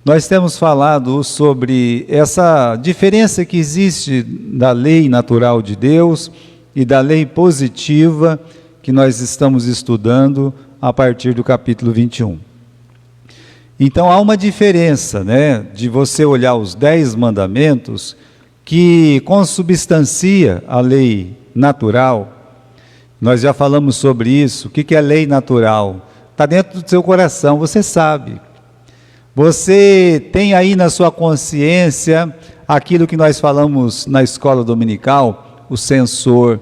Nós temos falado sobre essa diferença que existe da lei natural de Deus e da lei positiva que nós estamos estudando a partir do capítulo 21. Então há uma diferença, né, de você olhar os 10 mandamentos que consubstancia a lei natural. Nós já falamos sobre isso. O que é lei natural? Está dentro do seu coração, você sabe. Você tem aí na sua consciência aquilo que nós falamos na escola dominical, o censor.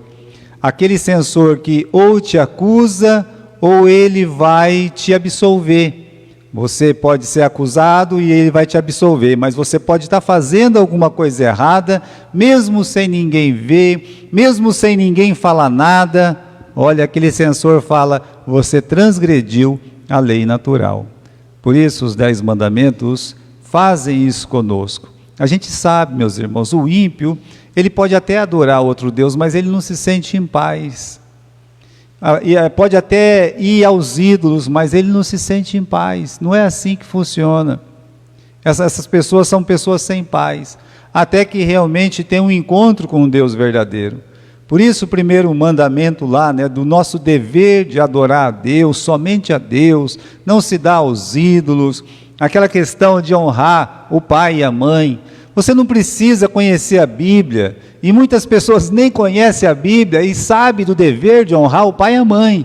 Aquele censor que ou te acusa ou ele vai te absolver. Você pode ser acusado e ele vai te absolver, mas você pode estar fazendo alguma coisa errada, mesmo sem ninguém ver, mesmo sem ninguém falar nada. Olha, aquele censor fala, você transgrediu a lei natural. Por isso os 10 mandamentos fazem isso conosco. A gente sabe, meus irmãos, o ímpio, ele pode até adorar outro Deus, mas ele não se sente em paz. Pode até ir aos ídolos, mas ele não se sente em paz. Não é assim que funciona. Essas pessoas são pessoas sem paz, até que realmente tenham um encontro com um Deus verdadeiro. Por isso o primeiro mandamento lá, né, do nosso dever de adorar a Deus, somente a Deus, não se dá aos ídolos, aquela questão de honrar o pai e a mãe. Você não precisa conhecer a Bíblia, e muitas pessoas nem conhecem a Bíblia e sabem do dever de honrar o pai e a mãe.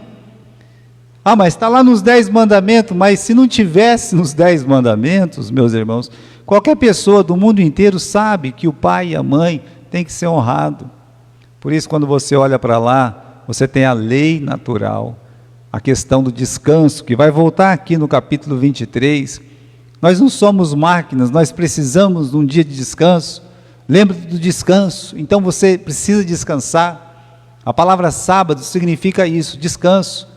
Ah, mas está lá nos 10 mandamentos, mas se não tivesse nos 10 mandamentos, meus irmãos, qualquer pessoa do mundo inteiro sabe que o pai e a mãe têm que ser honrados. Por isso, quando você olha para lá, você tem a lei natural, a questão do descanso, que vai voltar aqui no capítulo 23. Nós não somos máquinas, nós precisamos de um dia de descanso. Lembre do descanso, então você precisa descansar. A palavra sábado significa isso, descanso.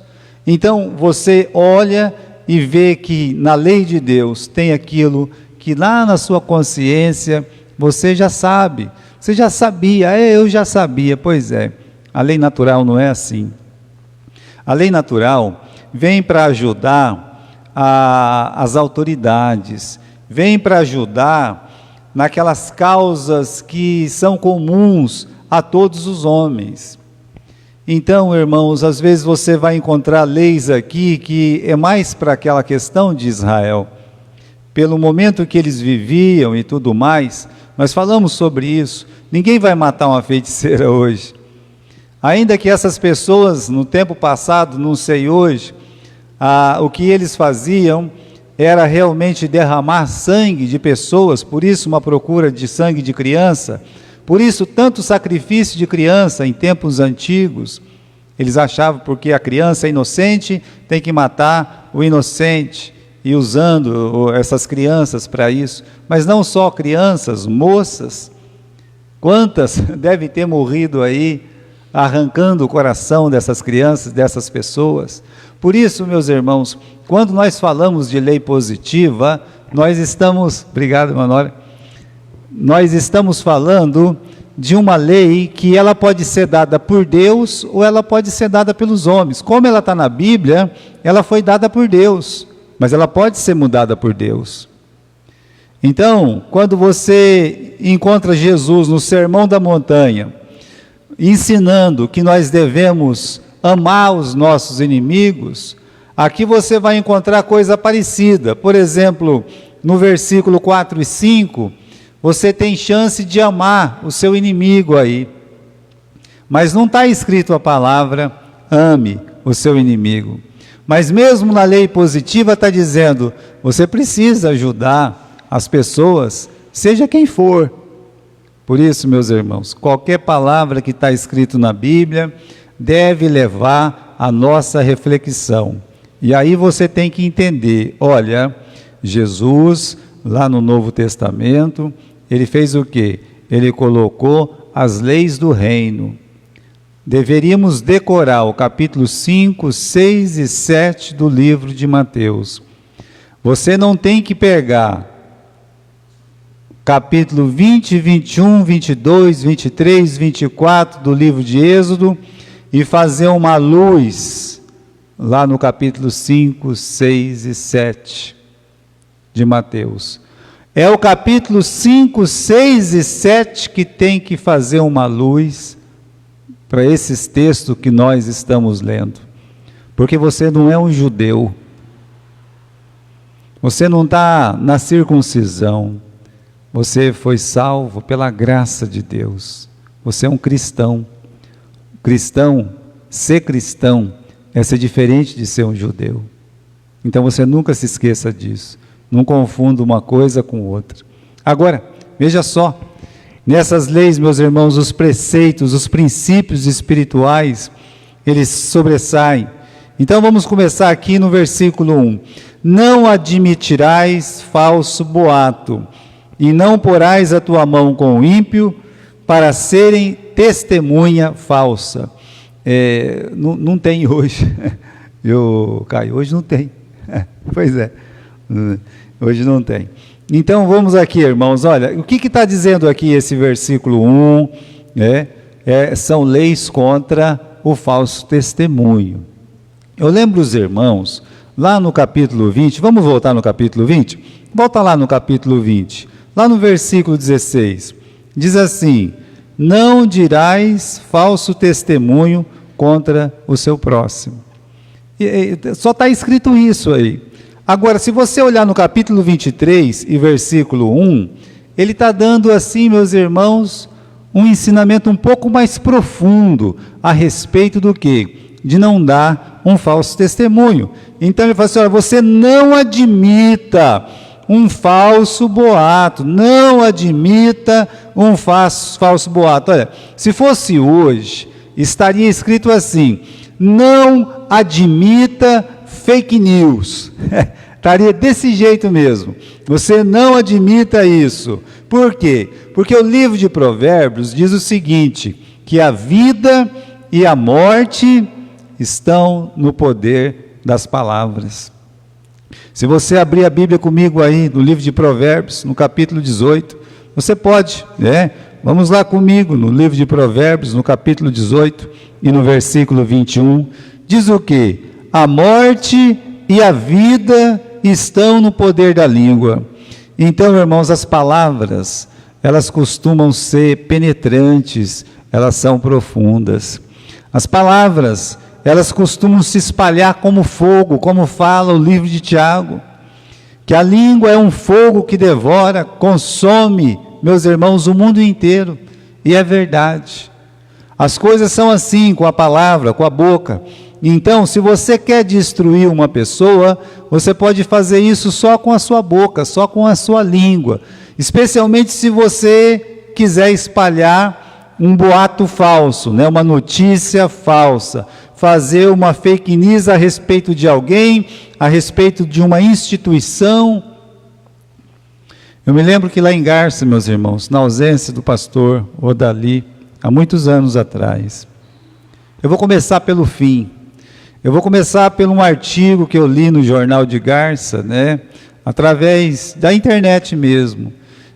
Então você olha e vê que na lei de Deus tem aquilo que lá na sua consciência você já sabe. Você já sabia, eu já sabia. Pois é, a lei natural não é assim. A lei natural vem para ajudar as autoridades, vem para ajudar naquelas causas que são comuns a todos os homens. Então, irmãos, às vezes você vai encontrar leis aqui que é mais para aquela questão de Israel, pelo momento que eles viviam e tudo mais. Nós falamos sobre isso. Ninguém vai matar uma feiticeira hoje. Ainda que essas pessoas, no tempo passado, não sei hoje, o que eles faziam era realmente derramar sangue de pessoas, por isso uma procura de sangue de criança, por isso tanto sacrifício de criança em tempos antigos. Eles achavam porque a criança é inocente, tem que matar o inocente, e usando essas crianças para isso. Mas não só crianças, moças, quantas devem ter morrido aí, arrancando o coração dessas crianças, dessas pessoas. Por isso, meus irmãos, quando nós falamos de lei positiva, nós estamos, obrigado, Manora, nós estamos falando de uma lei que ela pode ser dada por Deus ou ela pode ser dada pelos homens. Como ela está na Bíblia, ela foi dada por Deus, mas ela pode ser mudada por Deus. Então, quando você encontra Jesus no Sermão da Montanha, ensinando que nós devemos amar os nossos inimigos, aqui você vai encontrar coisa parecida. Por exemplo, no versículo 4 e 5, você tem chance de amar o seu inimigo aí. Mas não está escrito a palavra, ame o seu inimigo. Mas mesmo na lei positiva está dizendo, você precisa ajudar as pessoas, seja quem for. Por isso, meus irmãos, qualquer palavra que está escrito na Bíblia deve levar a nossa reflexão. E aí você tem que entender, olha, Jesus, lá no Novo Testamento, ele fez o quê? Ele colocou as leis do reino. Deveríamos decorar o capítulo 5, 6 e 7 do livro de Mateus. Você não tem que pegar capítulo 20, 21, 22, 23, 24 do livro de Êxodo e fazer uma luz lá no capítulo 5, 6 e 7 de Mateus. É o capítulo 5, 6 e 7 que tem que fazer uma luz para esses textos que nós estamos lendo. Porque você não é um judeu. Você não está na circuncisão. Você foi salvo pela graça de Deus. Você é um cristão. Ser cristão é ser diferente de ser um judeu. Então você nunca se esqueça disso. Não confunda uma coisa com outra. Agora, veja só. Nessas leis, meus irmãos, os preceitos, os princípios espirituais, eles sobressaem. Então vamos começar aqui no versículo 1. Não admitirás falso boato, e não porás a tua mão com o ímpio, para serem testemunha falsa. Não tem hoje. Caio, hoje não tem. Pois é, hoje não tem. Então vamos aqui, irmãos, olha, o que está dizendo aqui esse versículo 1, são leis contra o falso testemunho. Eu lembro os irmãos, lá no capítulo 20, vamos voltar no capítulo 20? Volta lá no capítulo 20, lá no versículo 16, diz assim: não dirás falso testemunho contra o seu próximo. Só está escrito isso aí. Agora, se você olhar no capítulo 23 e versículo 1, ele está dando assim, meus irmãos, um ensinamento um pouco mais profundo a respeito do quê? De não dar um falso testemunho. Então ele fala assim, olha, você não admita um falso boato, não admita um falso boato. Olha, se fosse hoje, estaria escrito assim, não admita fake news. Estaria desse jeito mesmo. Você não admita isso. Por quê? Porque o livro de Provérbios diz o seguinte, que a vida e a morte estão no poder das palavras. Se você abrir a Bíblia comigo aí, no livro de Provérbios, no capítulo 18, você pode, vamos lá comigo, no livro de Provérbios, no capítulo 18 e no versículo 21, diz o quê? A morte e a vida estão no poder da língua. Então, irmãos, as palavras, elas costumam ser penetrantes, elas são profundas. As palavras, elas costumam se espalhar como fogo, como fala o livro de Tiago, que a língua é um fogo que devora, consome, meus irmãos, o mundo inteiro, e é verdade. As coisas são assim, com a palavra, com a boca. Então, se você quer destruir uma pessoa, você pode fazer isso só com a sua boca, só com a sua língua, especialmente se você quiser espalhar um boato falso, uma notícia falsa, fazer uma fake news a respeito de alguém, a respeito de uma instituição. Eu me lembro que lá em Garça, meus irmãos, na ausência do pastor Odali, há muitos anos atrás, eu vou começar pelo fim. Eu vou começar por um artigo que eu li no jornal de Garça, através da internet mesmo,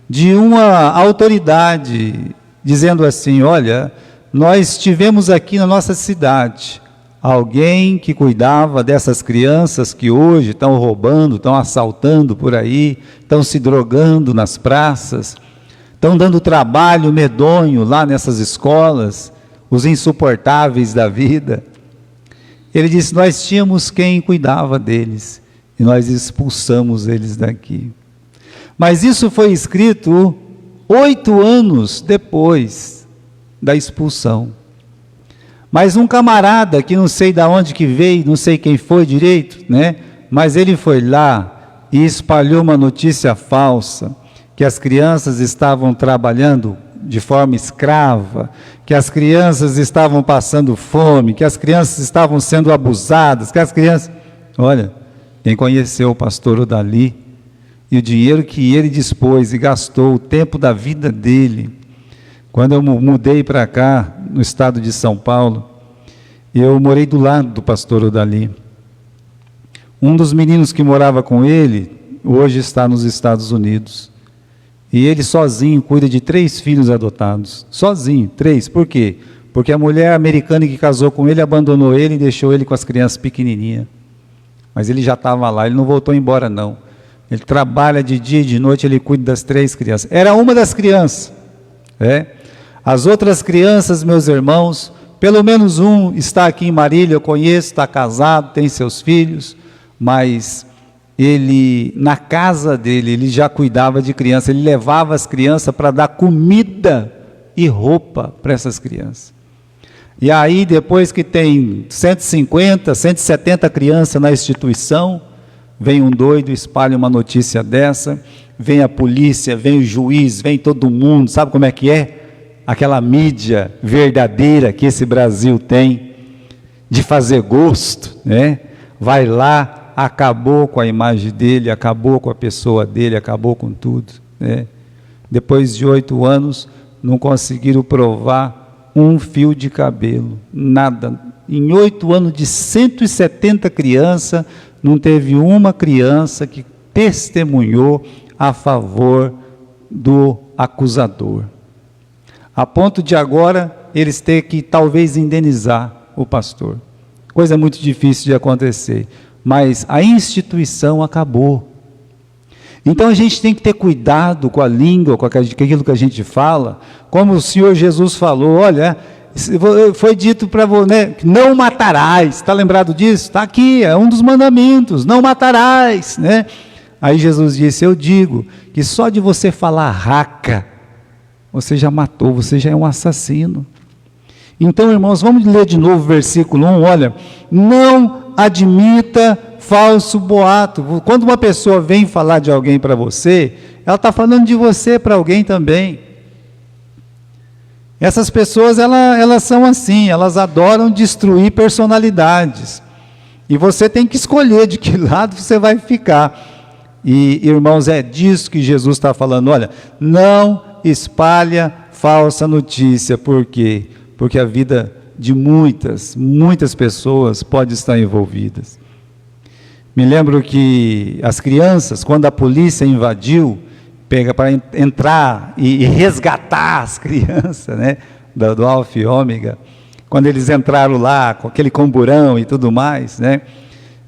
de uma autoridade dizendo assim, olha, nós tivemos aqui na nossa cidade alguém que cuidava dessas crianças que hoje estão roubando, estão assaltando por aí, estão se drogando nas praças, estão dando trabalho medonho lá nessas escolas, os insuportáveis da vida. Ele disse, nós tínhamos quem cuidava deles, e nós expulsamos eles daqui. Mas isso foi escrito 8 anos depois da expulsão. Mas um camarada, que não sei de onde que veio, não sei quem foi direito, mas ele foi lá e espalhou uma notícia falsa, que as crianças estavam trabalhando de forma escrava, que as crianças estavam passando fome, que as crianças estavam sendo abusadas, que as crianças... Olha, quem conheceu o pastor Odali, e o dinheiro que ele dispôs e gastou, o tempo da vida dele, quando eu mudei para cá, no estado de São Paulo, eu morei do lado do pastor Odali. Um dos meninos que morava com ele, hoje está nos Estados Unidos. E ele sozinho cuida de 3 filhos adotados. Sozinho, 3. Por quê? Porque a mulher americana que casou com ele abandonou ele e deixou ele com as crianças pequenininhas. Mas ele já estava lá, ele não voltou embora não. Ele trabalha de dia e de noite, ele cuida das 3 crianças. Era uma das crianças. As outras crianças, meus irmãos, pelo menos um está aqui em Marília, eu conheço, está casado, tem seus filhos, mas ele, na casa dele, ele já cuidava de criança, ele levava as crianças para dar comida e roupa para essas crianças. E aí, depois que tem 150, 170 crianças na instituição, vem um doido, espalha uma notícia dessa, vem a polícia, vem o juiz, vem todo mundo, sabe como é que é? Aquela mídia verdadeira que esse Brasil tem, de fazer gosto, né? Vai lá, acabou com a imagem dele, acabou com a pessoa dele, acabou com tudo, né? Depois de 8 anos, não conseguiram provar um fio de cabelo, nada. Em 8 anos de 170 crianças, não teve uma criança que testemunhou a favor do acusador. A ponto de agora eles ter que talvez indenizar o pastor. Coisa muito difícil de acontecer. Mas a instituição acabou. Então a gente tem que ter cuidado com a língua, com aquilo que a gente fala. Como o Senhor Jesus falou, olha, foi dito para você, né, não matarás. Está lembrado disso? Está aqui, é um dos mandamentos, não matarás, né? Aí Jesus disse, eu digo que só de você falar raca, você já matou, você já é um assassino. Então, irmãos, vamos ler de novo o versículo 1, olha, não admita falso boato. Quando uma pessoa vem falar de alguém para você, ela está falando de você para alguém também. Essas pessoas, elas são assim, elas adoram destruir personalidades. E você tem que escolher de que lado você vai ficar. E, irmãos, é disso que Jesus está falando, olha, não espalha falsa notícia. Por quê? Porque a vida de muitas pessoas pode estar envolvidas. Me lembro que as crianças, quando a polícia invadiu, pega para entrar e resgatar as crianças, né, do Alfa e Ômega, quando eles entraram lá com aquele camburão e tudo mais, né,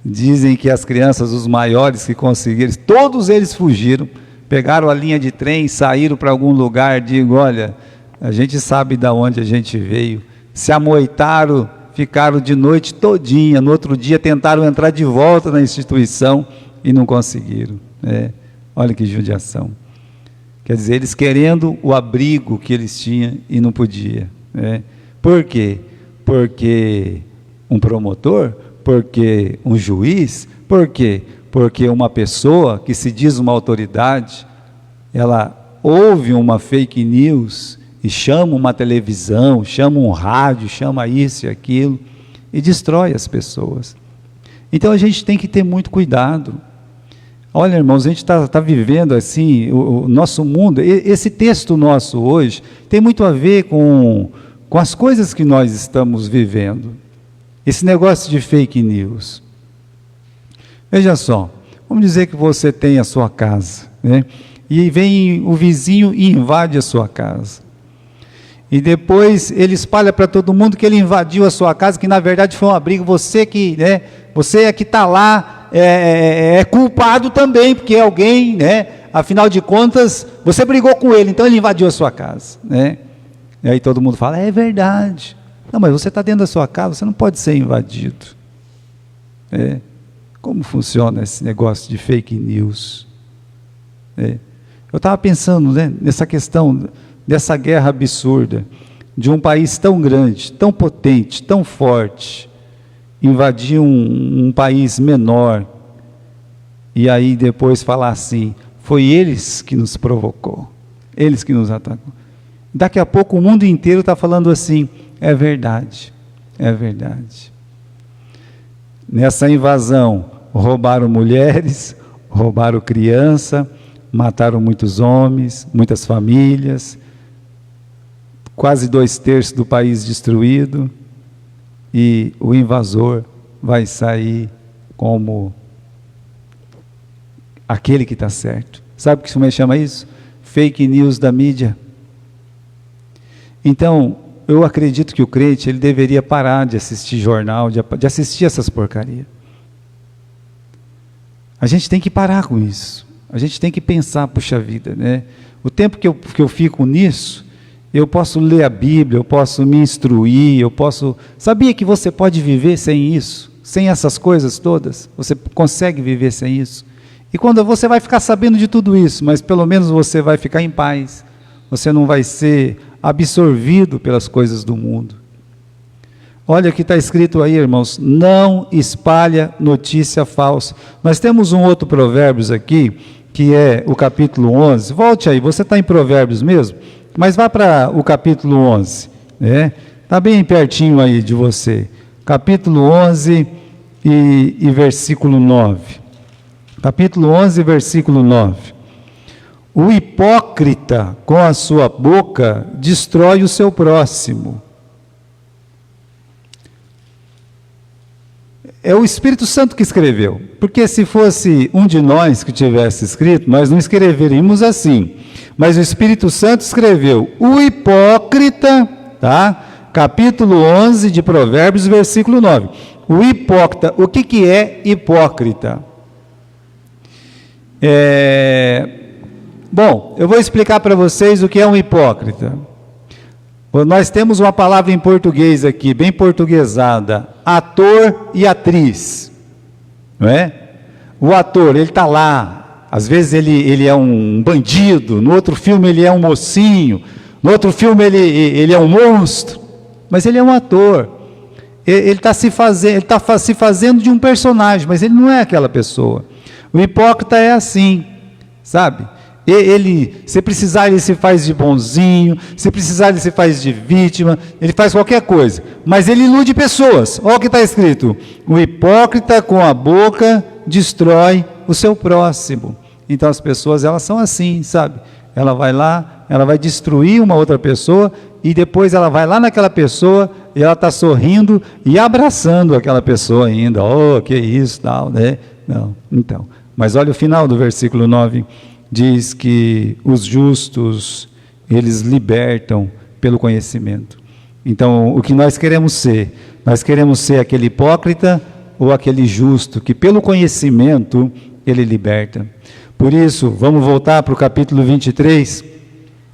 dizem que as crianças, os maiores que conseguiram, todos eles fugiram, pegaram a linha de trem, saíram para algum lugar, digo, olha, a gente sabe de onde a gente veio, se amoitaram, ficaram de noite todinha, no outro dia tentaram entrar de volta na instituição e não conseguiram, né? Olha que judiação. Quer dizer, eles querendo o abrigo que eles tinham e não podia, né? Por quê? Porque um promotor, porque um juiz, por quê? Porque uma pessoa que se diz uma autoridade, ela ouve uma fake news e chama uma televisão, chama um rádio, chama isso e aquilo, e destrói as pessoas. Então a gente tem que ter muito cuidado. Olha, irmãos, a gente está vivendo assim, o nosso mundo, esse texto nosso hoje, tem muito a ver com as coisas que nós estamos vivendo. Esse negócio de fake news. Veja só, vamos dizer que você tem a sua casa, né? E vem o vizinho e invade a sua casa. E depois ele espalha para todo mundo que ele invadiu a sua casa, que na verdade foi um abrigo, você que, né, você é que está lá, é culpado também, porque alguém, né, afinal de contas, você brigou com ele, então ele invadiu a sua casa, né? E aí todo mundo fala, é verdade. Não, mas você está dentro da sua casa, você não pode ser invadido. Como funciona esse negócio de fake news? Eu estava pensando, né, nessa questão dessa guerra absurda, de um país tão grande, tão potente, tão forte, invadir um país menor, e aí depois falar assim, foi eles que nos provocou, eles que nos atacou. Daqui a pouco o mundo inteiro está falando assim, é verdade, é verdade. Nessa invasão, roubaram mulheres, roubaram criança, mataram muitos homens, muitas famílias, quase 2/3 do país destruído, e o invasor vai sair como aquele que está certo. Sabe o que se chama isso? Fake news da mídia. Então, eu acredito que o crente, ele deveria parar de assistir jornal, de assistir essas porcarias. A gente tem que parar com isso. A gente tem que pensar, puxa vida, né? O tempo que eu fico nisso, eu posso ler a Bíblia, eu posso me instruir, eu posso... Sabia que você pode viver sem isso? Sem essas coisas todas? Você consegue viver sem isso? E quando você vai ficar sabendo de tudo isso, mas pelo menos você vai ficar em paz, você não vai ser absorvido pelas coisas do mundo. Olha o que está escrito aí, irmãos, não espalha notícia falsa. Nós temos um outro Provérbios aqui, que é o capítulo 11, volte aí, você está em Provérbios mesmo? Mas vá para o capítulo 11, né? Está bem pertinho aí de você, capítulo 11 e versículo 9, capítulo 11, versículo 9, o hipócrita com a sua boca destrói o seu próximo. É o Espírito Santo que escreveu, porque se fosse um de nós que tivesse escrito, nós não escreveríamos assim, mas o Espírito Santo escreveu, o hipócrita, tá? Capítulo 11 de Provérbios, versículo 9, o hipócrita, o que é hipócrita? Bom, eu vou explicar para vocês o que é um hipócrita. Nós temos uma palavra em português aqui, bem portuguesada, ator e atriz, não é? O ator, ele está lá, às vezes ele é um bandido, no outro filme ele é um mocinho, no outro filme ele é um monstro, mas ele é um ator, ele está se fazendo de um personagem, mas ele não é aquela pessoa. O hipócrita é assim, sabe? Se precisar ele se faz de bonzinho, se precisar ele se faz de vítima, ele faz qualquer coisa, mas ele ilude pessoas. Olha o que está escrito, o hipócrita com a boca destrói o seu próximo. Então as pessoas, elas são assim, sabe? Ela vai lá, ela vai destruir uma outra pessoa, e depois ela vai lá naquela pessoa, e ela está sorrindo e abraçando aquela pessoa ainda, oh, que isso, tal, né? Não, então, mas olha o final do versículo 9, diz que os justos, eles libertam pelo conhecimento. Então, o que nós queremos ser aquele hipócrita ou aquele justo, que pelo conhecimento ele liberta. Por isso, vamos voltar para o capítulo 23.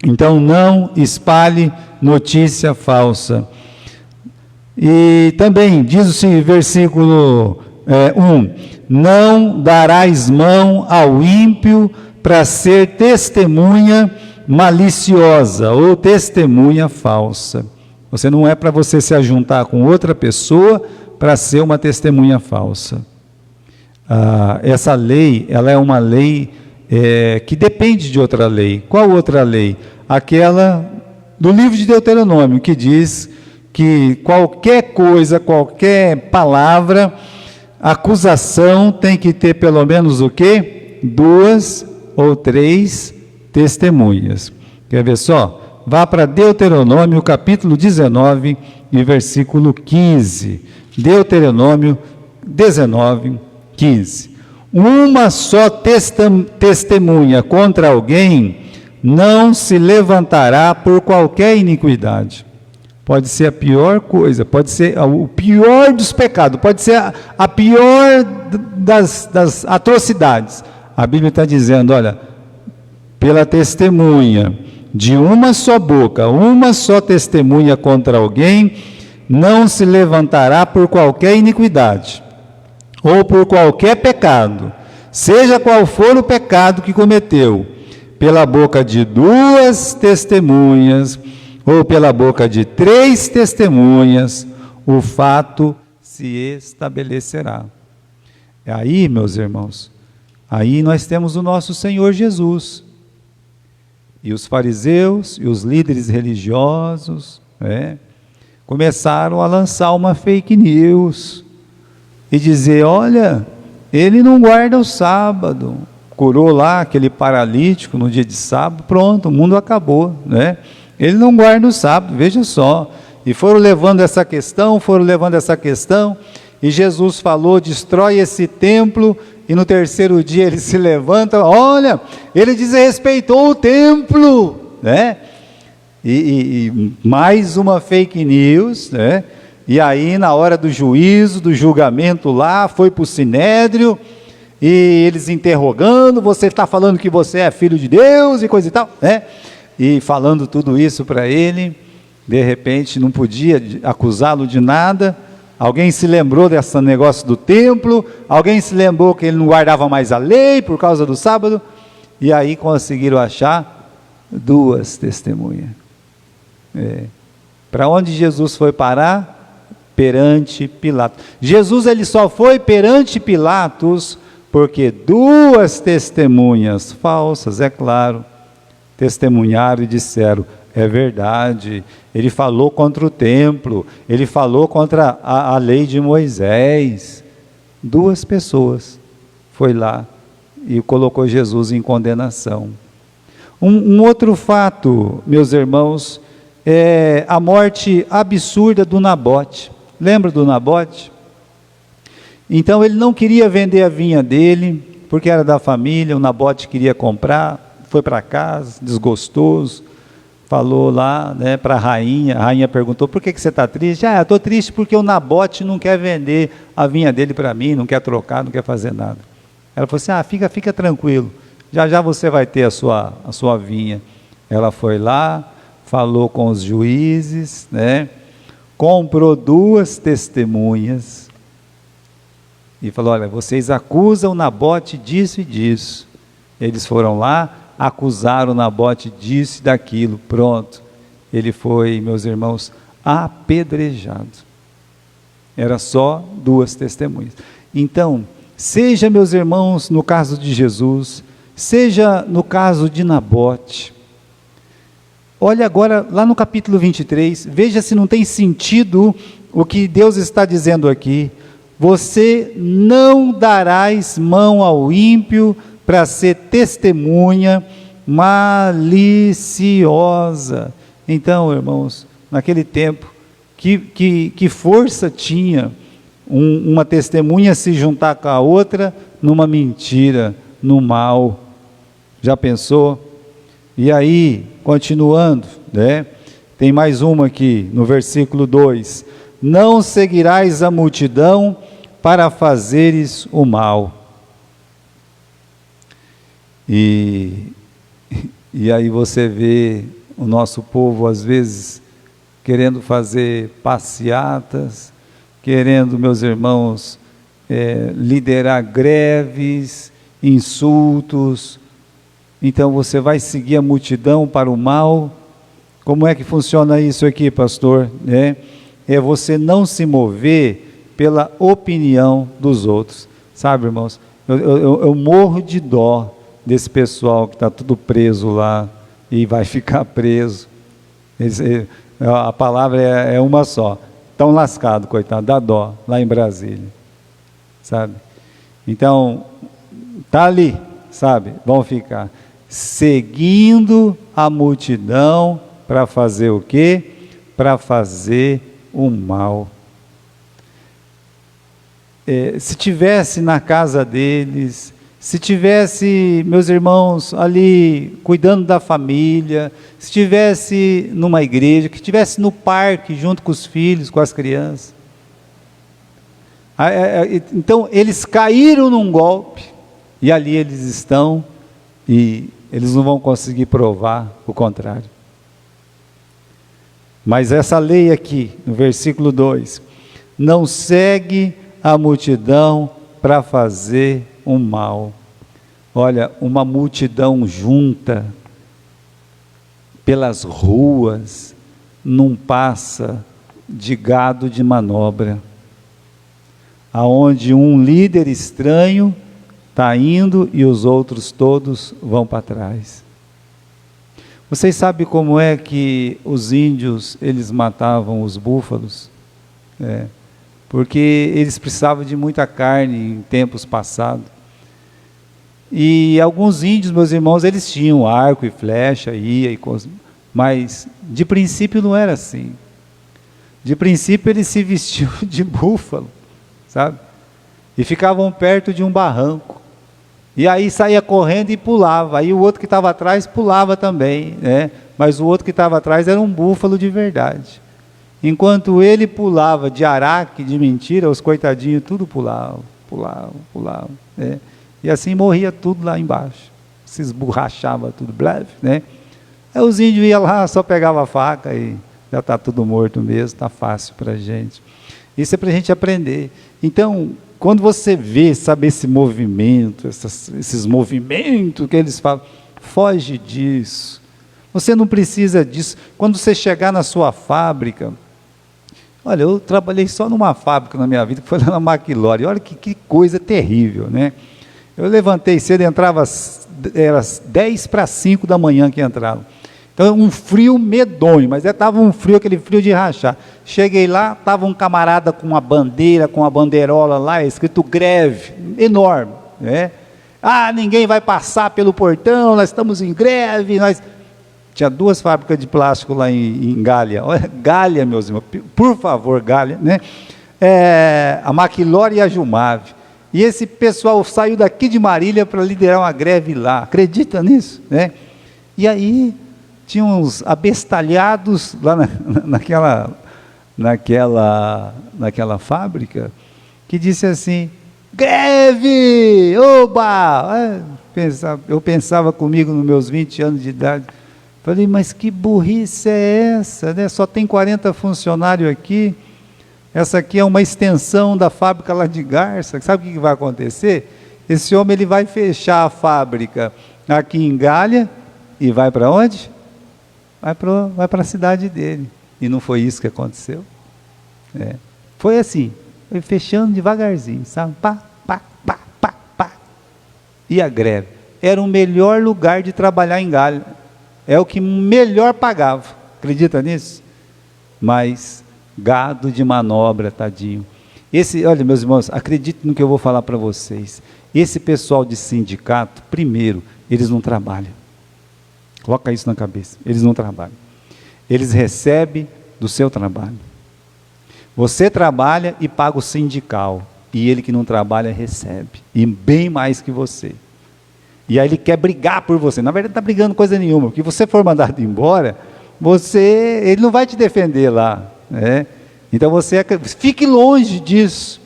Então, não espalhe notícia falsa. E também, diz o versículo 1, não darás mão ao ímpio para ser testemunha maliciosa ou testemunha falsa. Você não é para você se ajuntar com outra pessoa para ser uma testemunha falsa. Essa lei, ela é uma lei que depende de outra lei. Qual outra lei? Aquela do livro de Deuteronômio, que diz que qualquer coisa, qualquer palavra, acusação tem que ter pelo menos o quê? 2 ou 3 testemunhas. Quer ver só? Vá para Deuteronômio, capítulo 19, e versículo 15. Deuteronômio 19, 15. Uma só testemunha contra alguém não se levantará por qualquer iniquidade. Pode ser a pior coisa, pode ser o pior dos pecados, pode ser a pior das atrocidades. A Bíblia está dizendo, olha, pela testemunha de uma só boca, uma só testemunha contra alguém, não se levantará por qualquer iniquidade, ou por qualquer pecado, seja qual for o pecado que cometeu, pela boca de 2 testemunhas, ou pela boca de 3 testemunhas, o fato se estabelecerá. Aí, meus irmãos, aí nós temos o nosso Senhor Jesus, e os fariseus e os líderes religiosos, começaram a lançar uma fake news, e dizer, olha, ele não guarda o sábado, curou lá aquele paralítico no dia de sábado, pronto, o mundo acabou, né? Ele não guarda o sábado, veja só, e foram levando essa questão, e Jesus falou, destrói esse templo, e no terceiro dia ele se levanta, olha, ele desrespeitou o templo, né? E mais uma fake news, né? E aí na hora do juízo, do julgamento lá, foi para o Sinédrio, e eles interrogando, você está falando que você é filho de Deus e coisa e tal, né? E falando tudo isso para ele. De repente não podia acusá-lo de nada. Alguém se lembrou desse negócio do templo, alguém se lembrou que ele não guardava mais a lei por causa do sábado, e aí conseguiram achar 2 testemunhas. Para onde Jesus foi parar? Perante Pilatos. Jesus ele só foi perante Pilatos porque 2 testemunhas falsas, é claro, testemunharam e disseram: é verdade, ele falou contra o templo, ele falou contra a lei de Moisés. 2 pessoas foi lá e colocou Jesus em condenação. Um outro fato, meus irmãos, é a morte absurda do Nabote. Lembra do Nabote? Então ele não queria vender a vinha dele, porque era da família, o Nabote queria comprar, foi para casa, desgostoso, falou lá, né, para a rainha perguntou: por que você está triste? Ah, eu estou triste porque o Nabote não quer vender a vinha dele para mim, não quer trocar, não quer fazer nada. Ela falou assim: ah, fica tranquilo, já você vai ter a sua vinha. Ela foi lá, falou com os juízes, né, comprou 2 testemunhas, e falou: olha, vocês acusam Nabote disso e disso. Eles foram lá, acusaram Nabote disso e daquilo, pronto. Ele foi, meus irmãos, apedrejado. Era só 2 testemunhas. Então, seja, meus irmãos, no caso de Jesus, seja no caso de Nabote, olha agora lá no capítulo 23, veja se não tem sentido o que Deus está dizendo aqui. Você não darás mão ao ímpio para ser testemunha maliciosa. Então, irmãos, naquele tempo, que força tinha uma testemunha se juntar com a outra numa mentira, no mal? Já pensou? E aí, continuando, né? Tem mais uma aqui, no versículo 2: não seguirás a multidão para fazeres o mal. E aí você vê o nosso povo, às vezes, querendo fazer passeatas, querendo, meus irmãos, liderar greves, insultos. Então você vai seguir a multidão para o mal. Como é que funciona isso aqui, pastor? É você não se mover pela opinião dos outros. Sabe, irmãos, eu morro de dó desse pessoal que está tudo preso lá e vai ficar preso. A palavra é uma só: estão lascados, coitado, dá dó, lá em Brasília, sabe? Então, está ali, sabe, vão ficar seguindo a multidão para fazer o quê? Para fazer o mal. Se tivesse na casa deles, se tivesse, meus irmãos, ali cuidando da família, se tivesse numa igreja, que estivesse no parque junto com os filhos, com as crianças. Então eles caíram num golpe, e ali eles estão, e eles não vão conseguir provar o contrário. Mas essa lei aqui, no versículo 2, não segue a multidão para fazer o mal. Olha, uma multidão junta pelas ruas não passa de gado de manobra, aonde um líder estranho está indo e os outros todos vão para trás. Vocês sabem como é que os índios, eles matavam os búfalos? Porque eles precisavam de muita carne em tempos passados. E alguns índios, meus irmãos, eles tinham arco e flecha, mas de princípio não era assim. De princípio eles se vestiam de búfalo, sabe? E ficavam perto de um barranco. E aí saía correndo e pulava. Aí o outro que estava atrás pulava também, né? Mas o outro que estava atrás era um búfalo de verdade. Enquanto ele pulava de araque, de mentira, os coitadinhos tudo pulavam. E assim morria tudo lá embaixo. Se esborrachava tudo, breve, né? Aí os índios iam lá, só pegavam a faca e já está tudo morto mesmo, está fácil para a gente. Isso é para a gente aprender. Então, quando você vê, sabe, esse movimento, esses movimentos que eles falam, foge disso. Você não precisa disso. Quando você chegar na sua fábrica, olha, eu trabalhei só numa fábrica na minha vida, que foi lá na McLaurin. Olha que coisa terrível, né? Eu levantei cedo, entrava, era 10 para 5 da manhã que entrava. Então, um frio medonho, mas estava um frio, aquele frio de rachar. Cheguei lá, estava um camarada com uma bandeira, com uma bandeirola lá, escrito greve, enorme, né? Ah, ninguém vai passar pelo portão, nós estamos em greve, nós... Tinha 2 fábricas de plástico lá em Gália. Olha, Gália, meus irmãos, por favor, Gália, né? A McLaurin e a Jumave. E esse pessoal saiu daqui de Marília para liderar uma greve lá. Acredita nisso, né? E aí tinha uns abestalhados lá naquela fábrica que disse assim: greve! Oba! Eu pensava comigo nos meus 20 anos de idade. Falei, mas que burrice é essa, né? Só tem 40 funcionários aqui. Essa aqui é uma extensão da fábrica lá de Garça. Sabe o que vai acontecer? Esse homem ele vai fechar a fábrica aqui em Gália e vai para onde? Vai para a cidade dele. E não foi isso que aconteceu. Foi assim, foi fechando devagarzinho, sabe? Pá, pá, pá, pá, pá. E a greve? Era o melhor lugar de trabalhar em Gália. É o que melhor pagava. Acredita nisso? Mas gado de manobra, tadinho. Olha, meus irmãos, acreditem no que eu vou falar para vocês. Esse pessoal de sindicato, primeiro, eles não trabalham. Coloca isso na cabeça. Eles não trabalham. Eles recebem do seu trabalho. Você trabalha e paga o sindical. E ele que não trabalha recebe. E bem mais que você. E aí ele quer brigar por você. Na verdade, não está brigando coisa nenhuma. Porque você for mandado embora, ele não vai te defender lá, né? Então fique longe disso.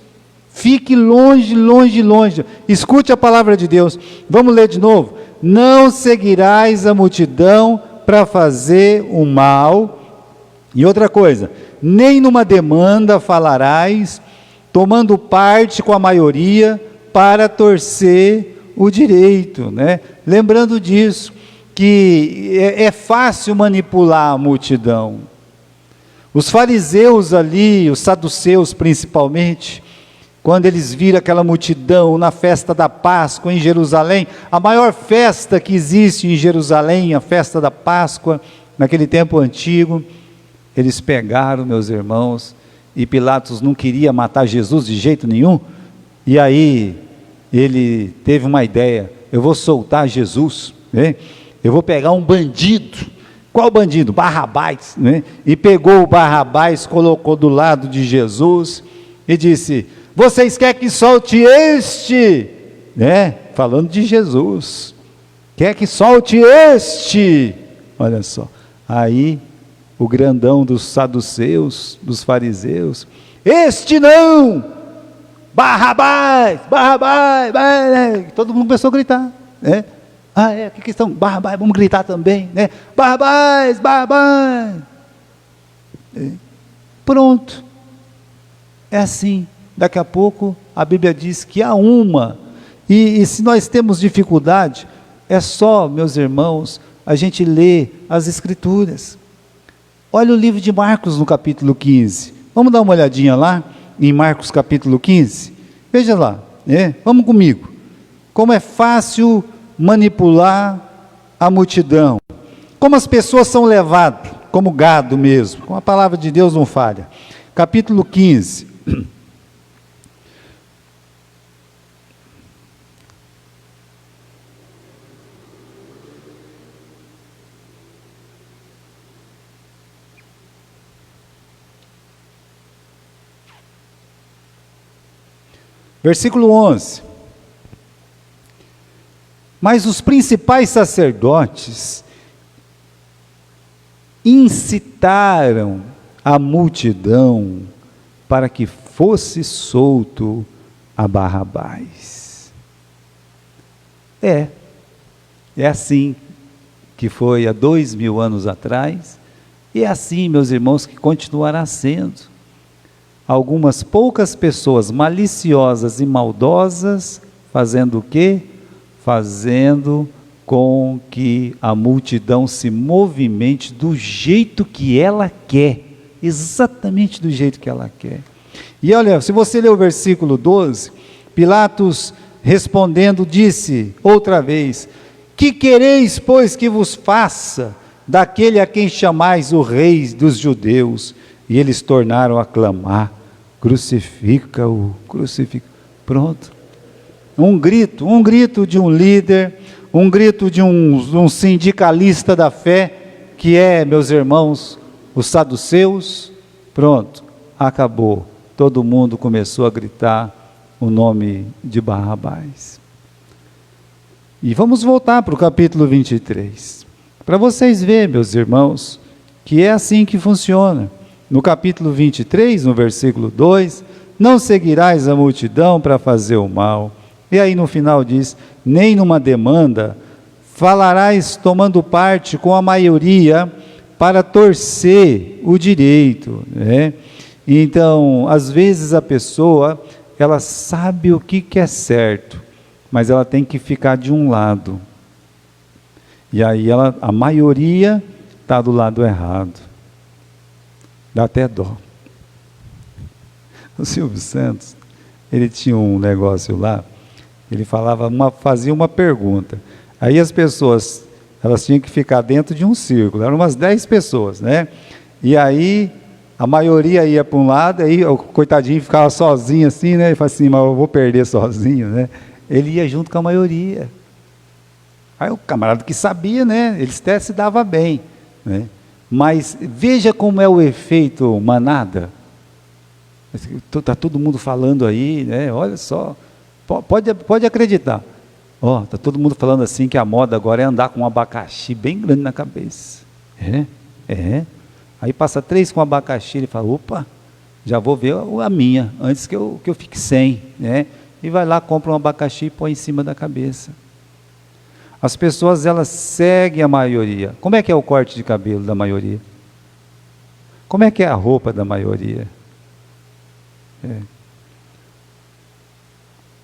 Fique longe, longe, longe. Escute a palavra de Deus. Vamos ler de novo. Não seguirás a multidão para fazer o mal. E outra coisa, nem numa demanda falarás, tomando parte com a maioria para torcer o direito, né? Lembrando disso, que é fácil manipular a multidão. Os fariseus ali, os saduceus principalmente, quando eles viram aquela multidão na festa da Páscoa em Jerusalém, a maior festa que existe em Jerusalém, a festa da Páscoa, naquele tempo antigo, eles pegaram, meus irmãos, e Pilatos não queria matar Jesus de jeito nenhum, e aí ele teve uma ideia: eu vou soltar Jesus, né? Eu vou pegar um bandido. Qual bandido? Barrabás, né? E pegou o Barrabás, colocou do lado de Jesus e disse: vocês querem que solte este? Né? Falando de Jesus. Quer que solte este? Olha só. Aí o grandão dos saduceus, dos fariseus: este não! Barrabás, Barrabás, Barrabás. Todo mundo começou a gritar, né? Que questão? Barrabás, vamos gritar também, né? Barrabás, Barrabás. Pronto. É assim. Daqui a pouco a Bíblia diz que há uma. E se nós temos dificuldade, é só, meus irmãos, a gente ler as Escrituras. Olha o livro de Marcos no capítulo 15. Vamos dar uma olhadinha lá? Em Marcos capítulo 15, veja lá, né? Vamos comigo. Como é fácil manipular a multidão, como as pessoas são levadas, como gado mesmo, como a palavra de Deus não falha. Capítulo 15. Versículo 11. Mas os principais sacerdotes incitaram a multidão para que fosse solto a Barrabás. É assim que foi há 2000 anos atrás, e é assim, meus irmãos, que continuará sendo. Algumas poucas pessoas maliciosas e maldosas, fazendo o quê? Fazendo com que a multidão se movimente do jeito que ela quer, exatamente do jeito que ela quer. E olha, se você ler o versículo 12, Pilatos respondendo disse outra vez: que quereis, pois, que vos faça daquele a quem chamais o rei dos judeus? E eles tornaram a clamar: crucifica-o, crucifica. Pronto. Um grito de um líder, um grito de um sindicalista da fé, que é, meus irmãos, os saduceus. Pronto, acabou. Todo mundo começou a gritar o nome de Barrabás. E vamos voltar para o capítulo 23, para vocês verem, meus irmãos, que é assim que funciona. No capítulo 23, no versículo 2, não seguirás a multidão para fazer o mal. E aí no final diz, nem numa demanda falarás tomando parte com a maioria para torcer o direito, né? Então, às vezes a pessoa, ela sabe o que é certo, mas ela tem que ficar de um lado. E aí a maioria está do lado errado. Dá até dó. O Silvio Santos, ele tinha um negócio lá, ele fazia uma pergunta. Aí as pessoas, elas tinham que ficar dentro de um círculo, eram umas 10 pessoas, né? E aí a maioria ia para um lado, aí o coitadinho ficava sozinho assim, né? Ele falava assim, mas eu vou perder sozinho, né? Ele ia junto com a maioria. Aí o camarada que sabia, né? Ele até se dava bem, né? Mas veja como é o efeito manada. Está todo mundo falando aí, né? Olha só, pode acreditar. Está todo mundo falando assim que a moda agora é andar com um abacaxi bem grande na cabeça. Aí passa 3 com abacaxi, ele fala, opa, já vou ver a minha, antes que eu fique sem, né? E vai lá, compra um abacaxi e põe em cima da cabeça. As pessoas, elas seguem a maioria. Como é que é o corte de cabelo da maioria? Como é que é a roupa da maioria?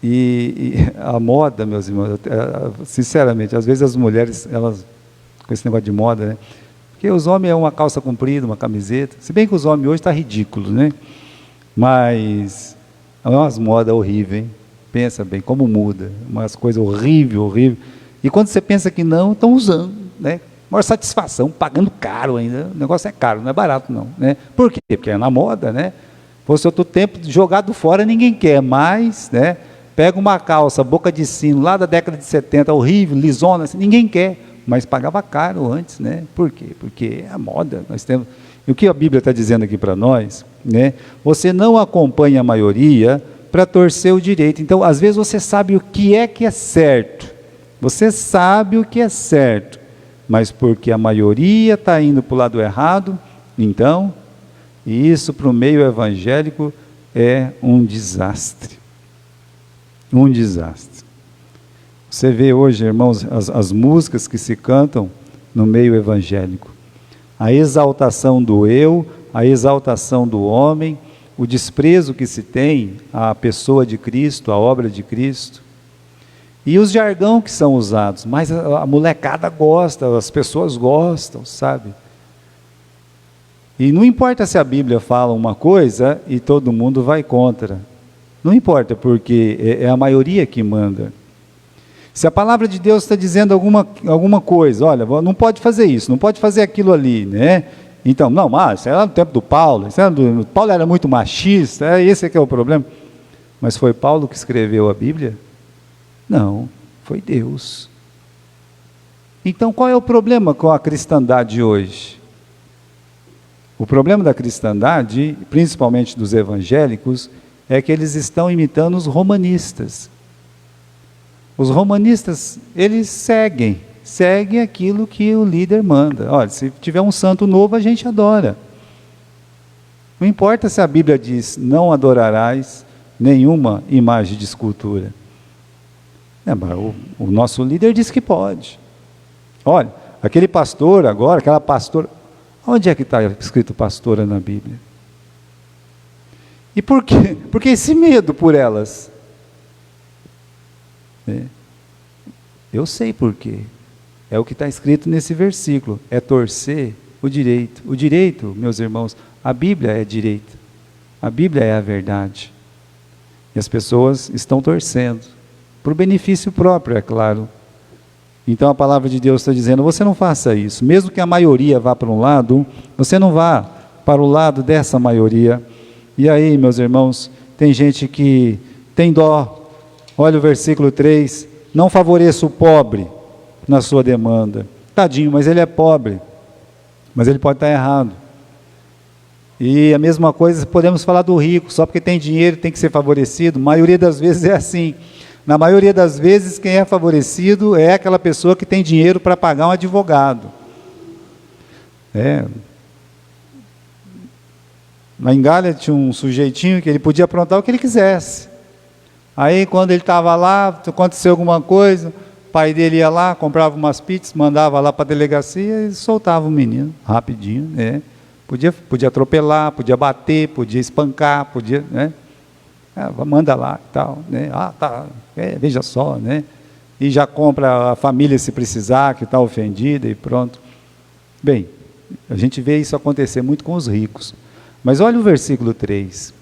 E a moda, meus irmãos, sinceramente, às vezes as mulheres, elas, com esse negócio de moda, né? Porque os homens é uma calça comprida, uma camiseta, se bem que os homens hoje está ridículo, né? Mas é umas modas horríveis, hein? Pensa bem, como muda, umas coisas horríveis. E quando você pensa que não, estão usando, né? Maior satisfação, pagando caro ainda, o negócio é caro, não é barato não, né? Por quê? Porque é na moda, né? Fosse outro tempo, jogado fora ninguém quer, mas, né? Pega uma calça, boca de sino, lá da década de 70, horrível, lisona, assim, ninguém quer, mas pagava caro antes, né? Por quê? Porque é a moda, nós temos... E o que a Bíblia está dizendo aqui para nós, né? Você não acompanha a maioria para torcer o direito. Então, às vezes você sabe o que é certo, você sabe o que é certo, mas porque a maioria está indo para o lado errado, então, e isso para o meio evangélico é um desastre. Um desastre. Você vê hoje, irmãos, as músicas que se cantam no meio evangélico. A exaltação do eu, a exaltação do homem, o desprezo que se tem à pessoa de Cristo, à obra de Cristo. E os jargão que são usados, mas a molecada gosta, as pessoas gostam, sabe? E não importa se a Bíblia fala uma coisa e todo mundo vai contra. Não importa, porque é a maioria que manda. Se a palavra de Deus está dizendo alguma coisa, olha, não pode fazer isso, não pode fazer aquilo ali, né? Então, não, mas isso era no tempo do Paulo, Paulo era muito machista, esse é que é o problema. Mas foi Paulo que escreveu a Bíblia? Não, foi Deus. Então, qual é o problema com a cristandade hoje? O problema da cristandade, principalmente dos evangélicos, é que eles estão imitando os romanistas. Os romanistas, eles seguem aquilo que o líder manda. Olha, se tiver um santo novo, a gente adora. Não importa se a Bíblia diz, não adorarás nenhuma imagem de escultura. Mas o nosso líder disse que pode. Olha, aquele pastor agora, aquela pastora, onde é que está escrito pastora na Bíblia? E por quê? Porque esse medo por elas. Eu sei por quê. É o que está escrito nesse versículo. É torcer o direito. O direito, meus irmãos, a Bíblia é direito. A Bíblia é a verdade. E as pessoas estão torcendo. Para o benefício próprio, é claro. Então a palavra de Deus está dizendo, você não faça isso. Mesmo que a maioria vá para um lado, você não vá para o lado dessa maioria. E aí, meus irmãos, tem gente que tem dó. Olha o versículo 3. Não favoreça o pobre na sua demanda. Tadinho, mas ele é pobre. Mas ele pode estar errado. E a mesma coisa, podemos falar do rico. Só porque tem dinheiro tem que ser favorecido. A maioria das vezes é assim. Na maioria das vezes, quem é favorecido é aquela pessoa que tem dinheiro para pagar um advogado. Lá em Galha tinha um sujeitinho que ele podia aprontar o que ele quisesse. Aí quando ele estava lá, aconteceu alguma coisa, o pai dele ia lá, comprava umas pizzas, mandava lá para a delegacia e soltava o menino, rapidinho, Podia atropelar, podia bater, podia espancar, podia, manda lá e tal, veja só, E já compra a família se precisar, que está ofendida e pronto. Bem, a gente vê isso acontecer muito com os ricos. Mas olha o versículo 3.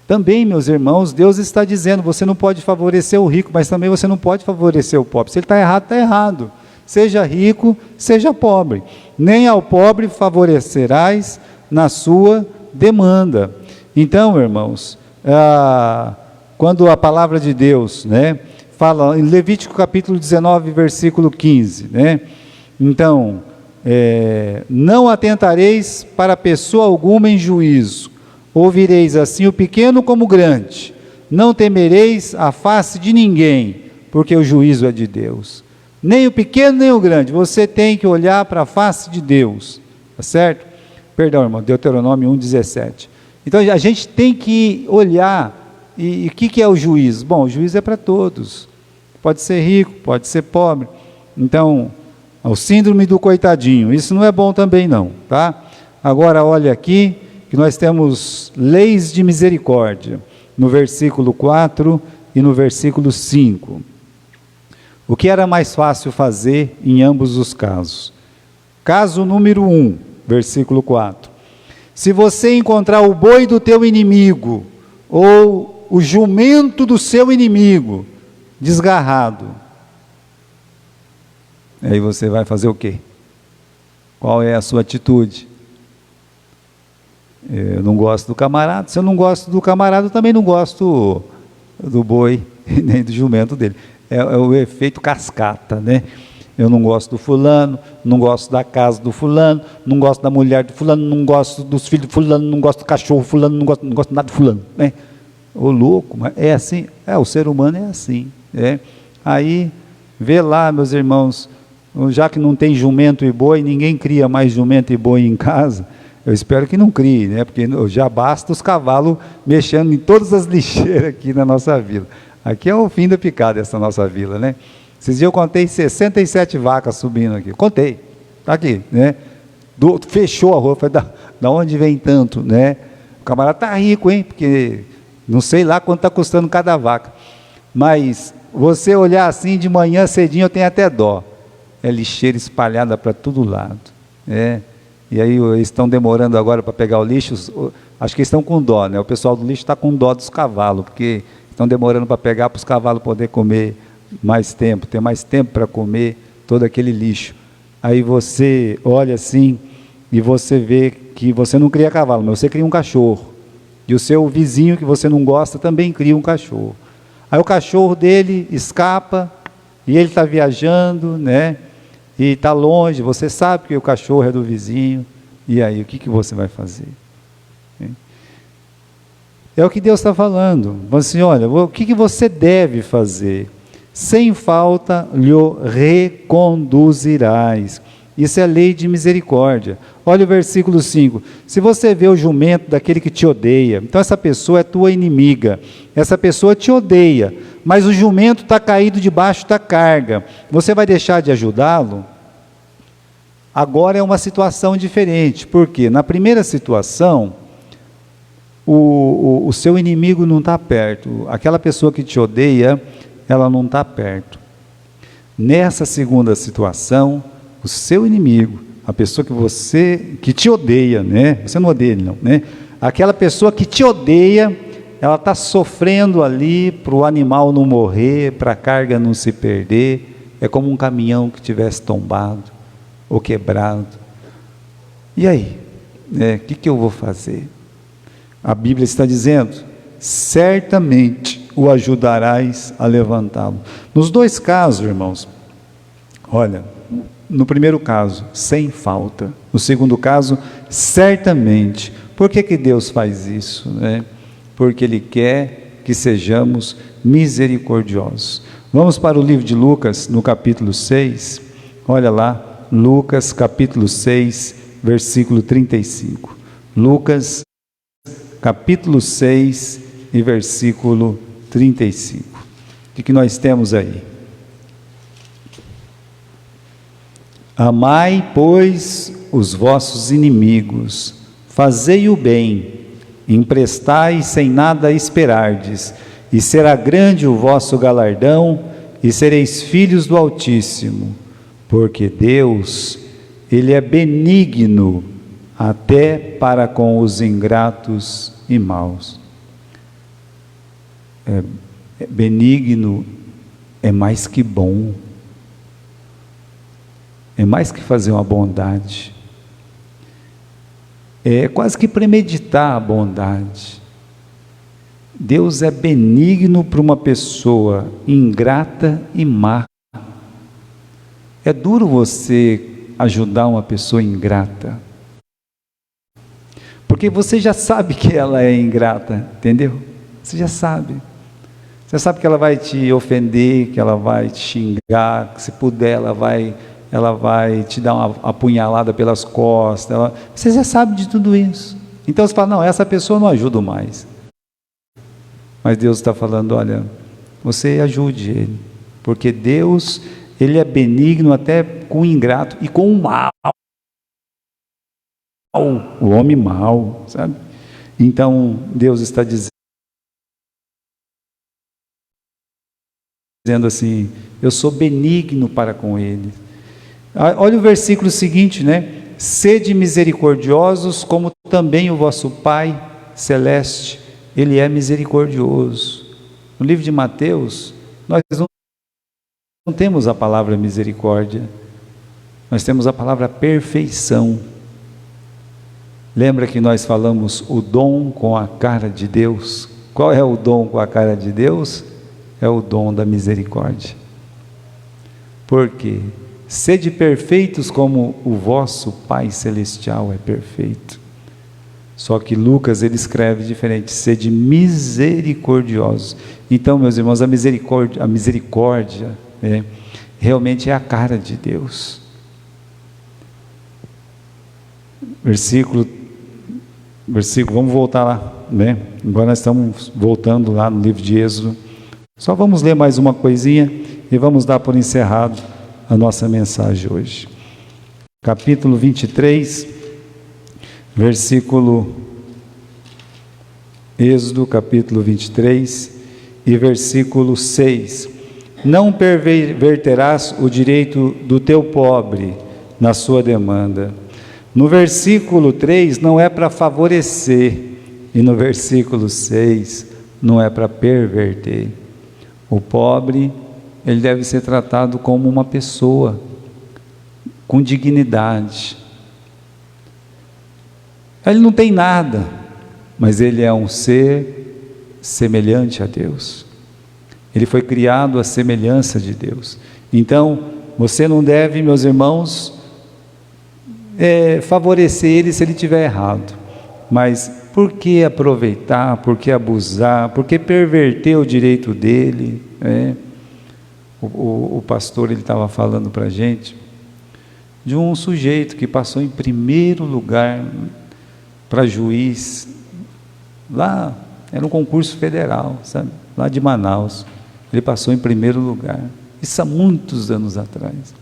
Também, meus irmãos, Deus está dizendo, você não pode favorecer o rico, mas também você não pode favorecer o pobre. Se ele está errado, está errado. Seja rico, seja pobre. Nem ao pobre favorecerás na sua demanda. Então, irmãos, quando a palavra de Deus, fala em Levítico capítulo 19, versículo 15, Então, não atentareis para pessoa alguma em juízo, ouvireis assim o pequeno como o grande, não temereis a face de ninguém, porque o juízo é de Deus. Nem o pequeno nem o grande, você tem que olhar para a face de Deus, tá certo? Perdão, irmão, Deuteronômio 1,17. Então a gente tem que olhar, e o que é o juízo? Bom, o juízo é para todos, pode ser rico, pode ser pobre. Então, o síndrome do coitadinho, isso não é bom também não, tá? Agora olha aqui, que nós temos leis de misericórdia, no versículo 4 e no versículo 5. O que era mais fácil fazer em ambos os casos? Caso número 1, versículo 4. Se você encontrar o boi do teu inimigo, ou o jumento do seu inimigo, desgarrado, aí você vai fazer o quê? Qual é a sua atitude? Eu não gosto do camarada. Se eu não gosto do camarada, eu também não gosto do boi, nem do jumento dele. É o efeito cascata, Eu não gosto do fulano, não gosto da casa do fulano, não gosto da mulher do fulano, não gosto dos filhos do fulano, não gosto do cachorro do fulano, não gosto nada do fulano, Ô louco, mas é assim, o ser humano é assim, Aí, vê lá, meus irmãos, já que não tem jumento e boi, ninguém cria mais jumento e boi em casa, eu espero que não crie, porque já basta os cavalos mexendo em todas as lixeiras aqui na nossa vila. Aqui é o fim da picada, essa nossa vila, Esses dias eu contei 67 vacas subindo aqui, contei, está aqui, fechou a rua, falei, da onde vem tanto, O camarada está rico, porque não sei lá quanto está custando cada vaca, mas você olhar assim de manhã cedinho, eu tenho até dó, é lixeira espalhada para todo lado, E aí eles estão demorando agora para pegar o lixo, acho que eles estão com dó, O pessoal do lixo está com dó dos cavalos, porque estão demorando para pegar, para os cavalos poderem comer mais tempo, ter mais tempo para comer todo aquele lixo. Aí você olha assim, e você vê que você não cria cavalo, mas você cria um cachorro, e o seu vizinho que você não gosta também cria um cachorro. Aí o cachorro dele escapa, e ele está viajando, e está longe, você sabe que o cachorro é do vizinho, e aí o que você vai fazer? É o que Deus está falando, assim, olha, o que você deve fazer? Sem falta lhe reconduzirás, isso é lei de misericórdia. Olha o versículo 5, se você vê o jumento daquele que te odeia, então essa pessoa é tua inimiga, essa pessoa te odeia, mas o jumento está caído debaixo da carga. Você vai deixar de ajudá-lo? Agora é uma situação diferente, porque na primeira situação, o seu inimigo não está perto, aquela pessoa que te odeia, ela não está perto. Nessa segunda situação, o seu inimigo, a pessoa que te odeia, né? Você não odeia ele não, né? Aquela pessoa que te odeia, ela está sofrendo ali para o animal não morrer, para a carga não se perder. É como um caminhão que tivesse tombado ou quebrado. E aí? O que eu vou fazer? A Bíblia está dizendo: certamente o ajudarás a levantá-lo. Nos dois casos, irmãos, olha, no primeiro caso, sem falta. No segundo caso, certamente. Por que Deus faz isso? Porque Ele quer que sejamos misericordiosos. Vamos para o livro de Lucas, no capítulo 6. Olha lá, Lucas capítulo 6, versículo 35. Lucas capítulo 6 e versículo 35. O que nós temos aí? Amai, pois, os vossos inimigos, fazei o bem, emprestai sem nada esperardes, e será grande o vosso galardão, e sereis filhos do Altíssimo, porque Deus, Ele é benigno até para com os ingratos e maus. Benigno é mais que bom, é mais que fazer uma bondade, é quase que premeditar a bondade. Deus é benigno para uma pessoa ingrata e má. É duro você ajudar uma pessoa ingrata, porque você já sabe que ela é ingrata, entendeu? Você já sabe. Você sabe que ela vai te ofender, que ela vai te xingar, que se puder ela vai te dar uma apunhalada pelas costas. Você já sabe de tudo isso. Então você fala: não, essa pessoa eu não ajudo mais. Mas Deus está falando: olha, você ajude ele, porque Deus, Ele é benigno até com o ingrato e com o mal, o homem mau, sabe? Então Deus está dizendo assim: eu sou benigno para com ele. Olha o versículo seguinte, né? Sede misericordiosos, como também o vosso Pai Celeste, Ele é misericordioso. No livro de Mateus, nós não temos a palavra misericórdia, nós temos a palavra perfeição. Lembra que nós falamos o dom com a cara de Deus? Qual é o dom com a cara de Deus? É o dom da misericórdia. Por quê? Sede perfeitos como o vosso Pai Celestial é perfeito. Só que Lucas, ele escreve diferente: sede misericordiosos. Então, meus irmãos, a misericórdia realmente é a cara de Deus. Versículo, vamos voltar lá, né? Agora nós estamos voltando lá no livro de Êxodo. Só vamos ler mais uma coisinha e vamos dar por encerrado a nossa mensagem hoje. Capítulo 23, versículo, Êxodo capítulo 23 e versículo 6. Não perverterás o direito do teu pobre na sua demanda. No versículo 3 não é para favorecer, e no versículo 6 não é para perverter. O pobre, ele deve ser tratado como uma pessoa com dignidade. Ele não tem nada, mas ele é um ser semelhante a Deus. Ele foi criado à semelhança de Deus. Então, você não deve, meus irmãos, favorecer ele se ele estiver errado. Mas por que aproveitar, por que abusar, por que perverter o direito dele? O pastor, ele estava falando para a gente de um sujeito que passou em primeiro lugar para juiz, lá, era um concurso federal, sabe? Lá de Manaus. Ele passou em primeiro lugar. Isso há muitos anos atrás.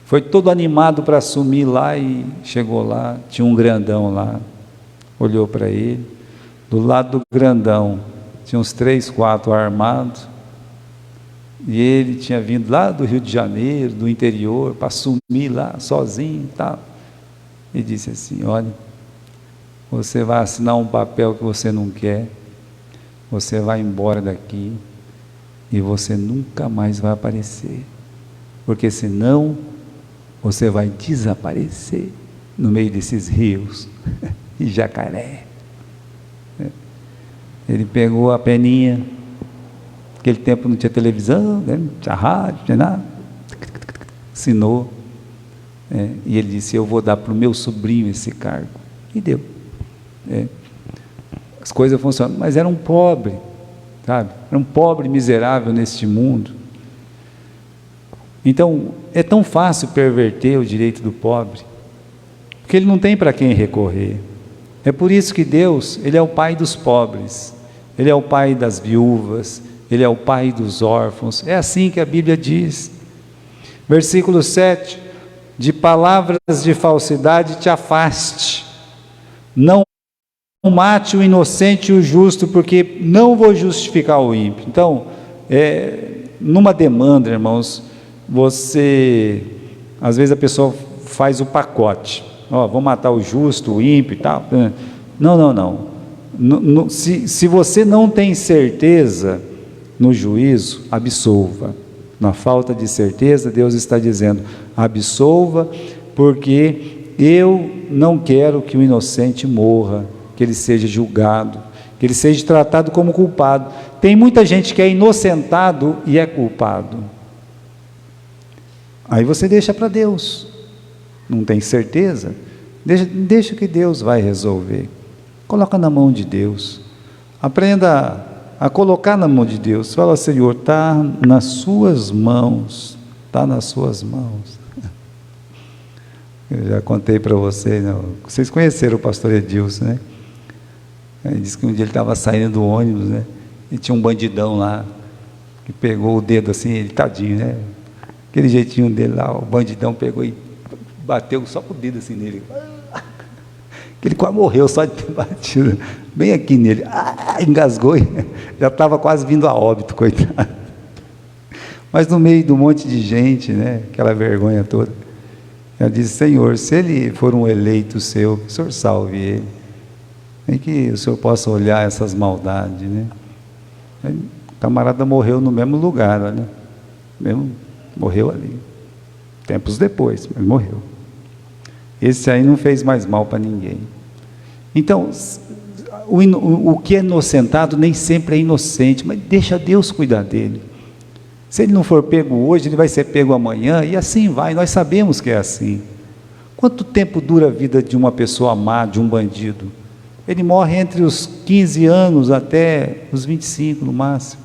Foi todo animado para assumir lá e chegou lá, tinha um grandão lá, olhou para ele, do lado do grandão tinha uns 3, 4 armados, e ele tinha vindo lá do Rio de Janeiro, do interior, para assumir lá, sozinho e tal. E disse assim: olha, você vai assinar um papel que você não quer, você vai embora daqui, e você nunca mais vai aparecer, porque senão você vai desaparecer no meio desses rios e jacaré. Ele pegou a peninha, naquele tempo não tinha televisão, né? Não tinha rádio, não tinha nada, assinou, e ele disse: eu vou dar para o meu sobrinho esse cargo, e deu. As coisas funcionam, mas era um pobre, sabe? Era um pobre miserável neste mundo. Então, é tão fácil perverter o direito do pobre, porque ele não tem para quem recorrer. É por isso que Deus, Ele é o Pai dos pobres, Ele é o Pai das viúvas, Ele é o Pai dos órfãos. É assim que a Bíblia diz. Versículo 7: de palavras de falsidade te afaste, não mate o inocente e o justo, porque não vou justificar o ímpio. Então, numa demanda, irmãos, às vezes a pessoa faz o pacote, vou matar o justo, o ímpio e tal. Não. Se você não tem certeza no juízo, absolva. Na falta de certeza, Deus está dizendo: absolva, porque eu não quero que o inocente morra, que ele seja julgado, que ele seja tratado como culpado. Tem muita gente que é inocentado e é culpado. Aí você deixa para Deus, não tem certeza? Deixa que Deus vai resolver. Coloca na mão de Deus, aprenda a colocar na mão de Deus. Fala: Senhor, está nas suas mãos, está nas suas mãos. Eu já contei para vocês, né? Vocês conheceram o pastor Edilson, né? Ele disse que um dia ele estava saindo do ônibus, né? E tinha um bandidão lá, que pegou o dedo assim, ele tadinho, né? Aquele jeitinho dele lá, o bandidão pegou e bateu só com o dedo assim nele. Ele quase morreu só de ter batido, bem aqui nele. Engasgou e já estava quase vindo a óbito, coitado. Mas no meio de um monte de gente, né? Aquela vergonha toda. Ela disse: Senhor, se ele for um eleito seu, que o Senhor salve ele. Nem que o Senhor possa olhar essas maldades, né? Aí, o camarada morreu no mesmo lugar, olha. Morreu ali. Tempos depois, mas morreu. Esse aí não fez mais mal para ninguém. Então, o que é inocentado nem sempre é inocente, mas deixa Deus cuidar dele. Se ele não for pego hoje, ele vai ser pego amanhã, e assim vai. Nós sabemos que é assim. Quanto tempo dura a vida de uma pessoa má, de um bandido? Ele morre entre os 15 anos até os 25 no máximo.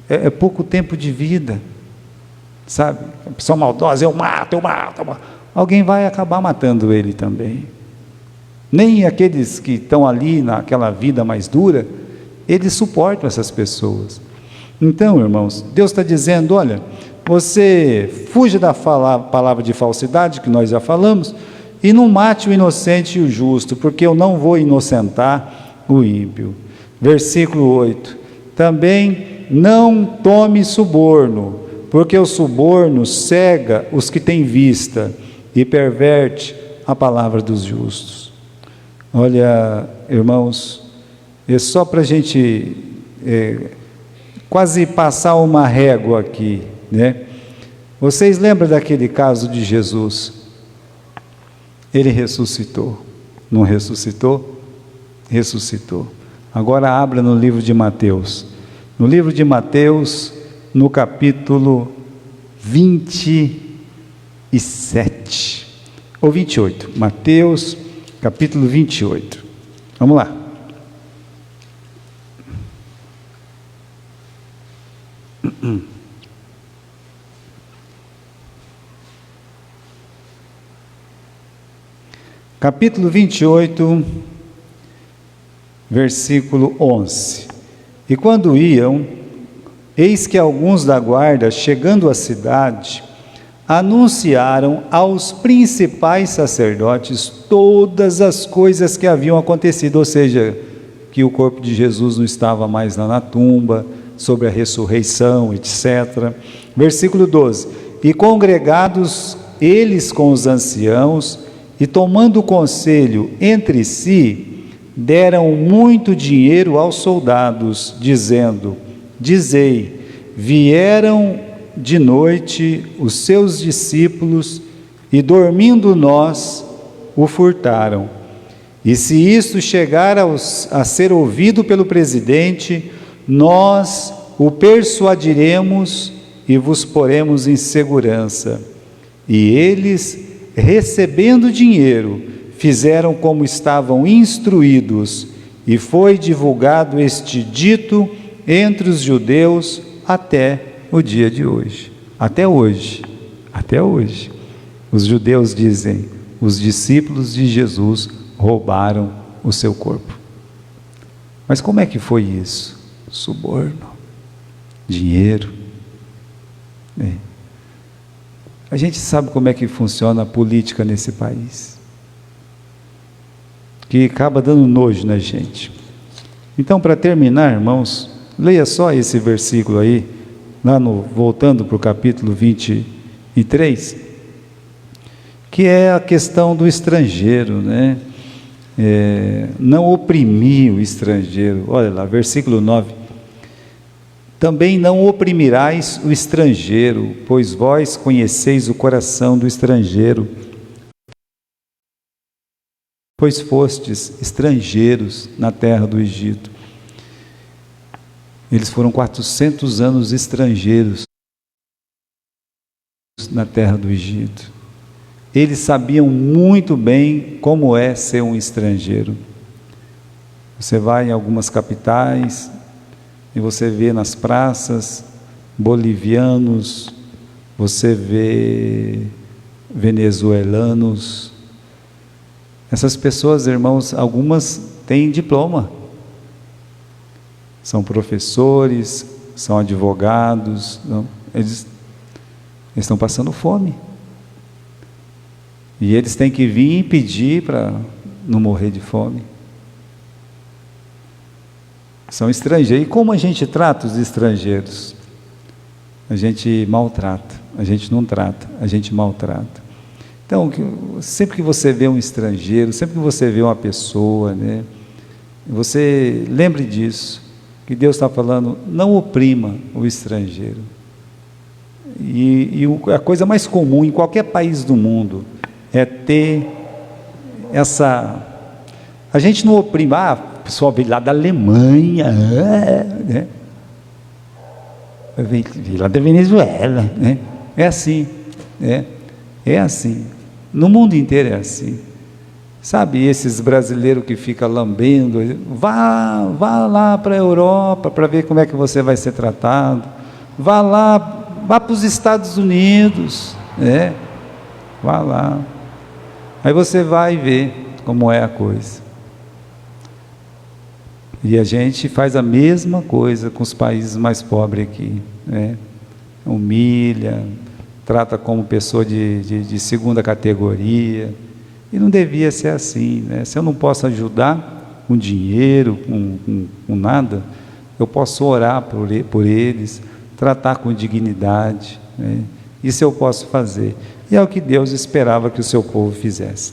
É pouco tempo de vida, sabe? A pessoa maldosa: eu mato. Alguém vai acabar matando ele também. Nem aqueles que estão ali naquela vida mais dura, eles suportam essas pessoas. Então, irmãos, Deus está dizendo: olha, você fuja da palavra de falsidade, que nós já falamos, e não mate o inocente e o justo, porque eu não vou inocentar o ímpio. Versículo 8: também não tome suborno, porque o suborno cega os que têm vista e perverte a palavra dos justos. Olha, irmãos, é só para a gente quase passar uma régua aqui, né? Vocês lembram daquele caso de Jesus? Ele ressuscitou, não ressuscitou? Ressuscitou. Agora abra no livro de Mateus. No livro de Mateus, no capítulo 27, ou 28. Mateus, capítulo 28. Vamos lá. Capítulo 28, versículo 11. E quando iam, Eis que alguns da guarda, chegando à cidade, anunciaram aos principais sacerdotes todas as coisas que haviam acontecido, ou seja, que o corpo de Jesus não estava mais lá na tumba, sobre a ressurreição, etc. Versículo 12: e congregados eles com os anciãos, e tomando conselho entre si, deram muito dinheiro aos soldados, dizendo: dizei, vieram de noite os seus discípulos, e dormindo nós, o furtaram. E se isto chegar a ser ouvido pelo presidente, nós o persuadiremos e vos poremos em segurança. E eles, recebendo dinheiro, fizeram como estavam instruídos, e foi divulgado este dito entre os judeus até o dia de hoje. Até hoje, até hoje. Os judeus dizem: os discípulos de Jesus roubaram o seu corpo. Mas como é que foi isso? Suborno, dinheiro. A gente sabe como é que funciona a política nesse país, que acaba dando nojo na gente. Então, para terminar, irmãos, leia só esse versículo aí, voltando para o capítulo 23, que é a questão do estrangeiro, né? Não oprimir o estrangeiro. Olha lá, versículo 9: também não oprimirás o estrangeiro, pois vós conheceis o coração do estrangeiro, pois fostes estrangeiros na terra do Egito. Eles foram 400 anos estrangeiros na terra do Egito. Eles sabiam muito bem como é ser um estrangeiro. Você vai em algumas capitais e você vê nas praças bolivianos, você vê venezuelanos. Essas pessoas, irmãos, algumas têm diploma, são professores, são advogados, eles estão passando fome. E eles têm que vir e pedir para não morrer de fome. São estrangeiros. E como a gente trata os estrangeiros? A gente maltrata, a gente não trata, a gente maltrata. Então, sempre que você vê um estrangeiro, sempre que você vê uma pessoa, né, você lembre disso, que Deus está falando: não oprima o estrangeiro. E a coisa mais comum em qualquer país do mundo é ter essa... A gente não oprime, o pessoal veio lá da Alemanha, né? Veio lá da Venezuela, né? É assim, é assim. No mundo inteiro é assim. Sabe, esses brasileiros que ficam lambendo, vá lá para a Europa para ver como é que você vai ser tratado. Vá lá, vá para os Estados Unidos, vá lá. Aí você vai ver como é a coisa. E a gente faz a mesma coisa com os países mais pobres aqui, né? Humilha, trata como pessoa de segunda categoria, e não devia ser assim, né? Se eu não posso ajudar com dinheiro, com nada, eu posso orar por eles, tratar com dignidade, né? Isso eu posso fazer, e é o que Deus esperava que o seu povo fizesse.